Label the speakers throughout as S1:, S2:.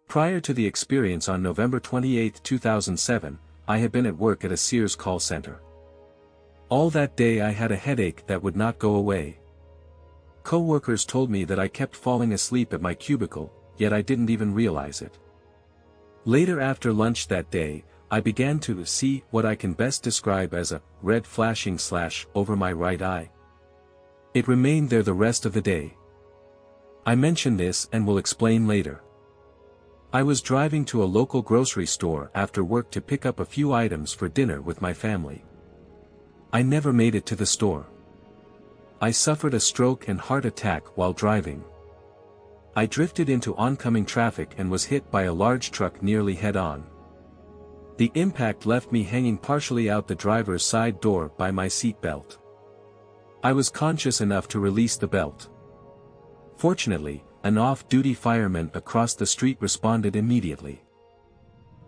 S1: Prior to the experience on November 28, 2007, I had been at work at a Sears call center. All that day I had a headache that would not go away. Co-workers told me that I kept falling asleep at my cubicle, yet I didn't even realize it. Later after lunch that day, I began to see what I can best describe as a red flashing slash over my right eye. It remained there the rest of the day. I mention this and will explain later. I was driving to a local grocery store after work to pick up a few items for dinner with my family. I never made it to the store. I suffered a stroke and heart attack while driving. I drifted into oncoming traffic and was hit by a large truck nearly head-on. The impact left me hanging partially out the driver's side door by my seat belt. I was conscious enough to release the belt. Fortunately, an off-duty fireman across the street responded immediately.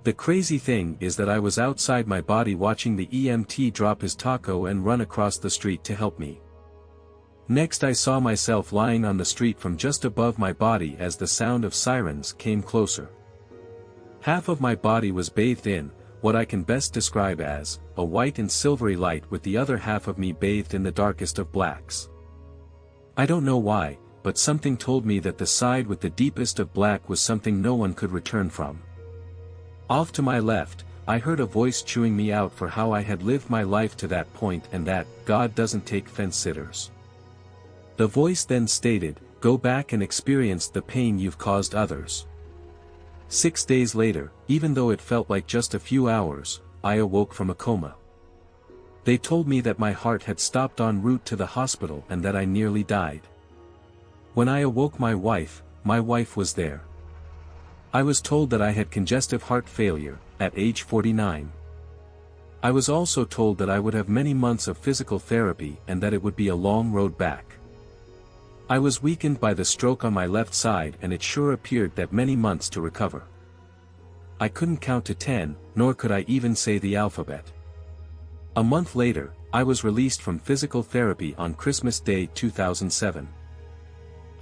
S1: The crazy thing is that I was outside my body watching the EMT drop his taco and run across the street to help me. Next I saw myself lying on the street from just above my body as the sound of sirens came closer. Half of my body was bathed in what I can best describe as a white and silvery light, with the other half of me bathed in the darkest of blacks. I don't know why, but something told me that the side with the deepest of black was something no one could return from. Off to my left, I heard a voice chewing me out for how I had lived my life to that point and that God doesn't take fence-sitters. The voice then stated, "Go back and experience the pain you've caused others." 6 days later, even though it felt like just a few hours, I awoke from a coma. They told me that my heart had stopped en route to the hospital and that I nearly died. When I awoke my wife was there. I was told that I had congestive heart failure, at age 49. I was also told that I would have many months of physical therapy and that it would be a long road back. I was weakened by the stroke on my left side and it sure appeared that many months to recover. I couldn't count to 10, nor could I even say the alphabet. A month later, I was released from physical therapy on Christmas Day 2007.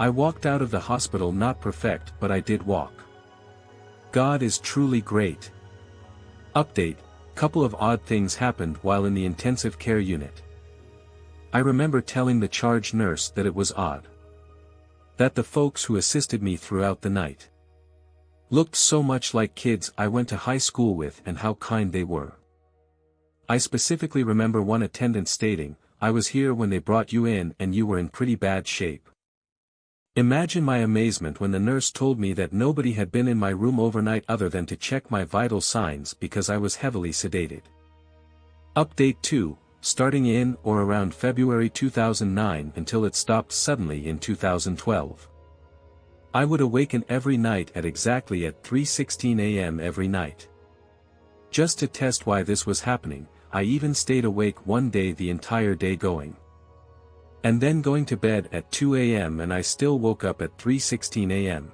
S1: I walked out of the hospital not perfect, but I did walk. God is truly great. Update: couple of odd things happened while in the intensive care unit. I remember telling the charge nurse that it was odd that the folks who assisted me throughout the night looked so much like kids I went to high school with and how kind they were. I specifically remember one attendant stating, "I was here when they brought you in and you were in pretty bad shape." Imagine my amazement when the nurse told me that nobody had been in my room overnight other than to check my vital signs because I was heavily sedated. Update 2, starting in or around February 2009 until it stopped suddenly in 2012. I would awaken every night at exactly at 3:16 a.m. every night. Just to test why this was happening, I even stayed awake one day the entire day going. And then going to bed at 2 a.m. and I still woke up at 3:16 a.m.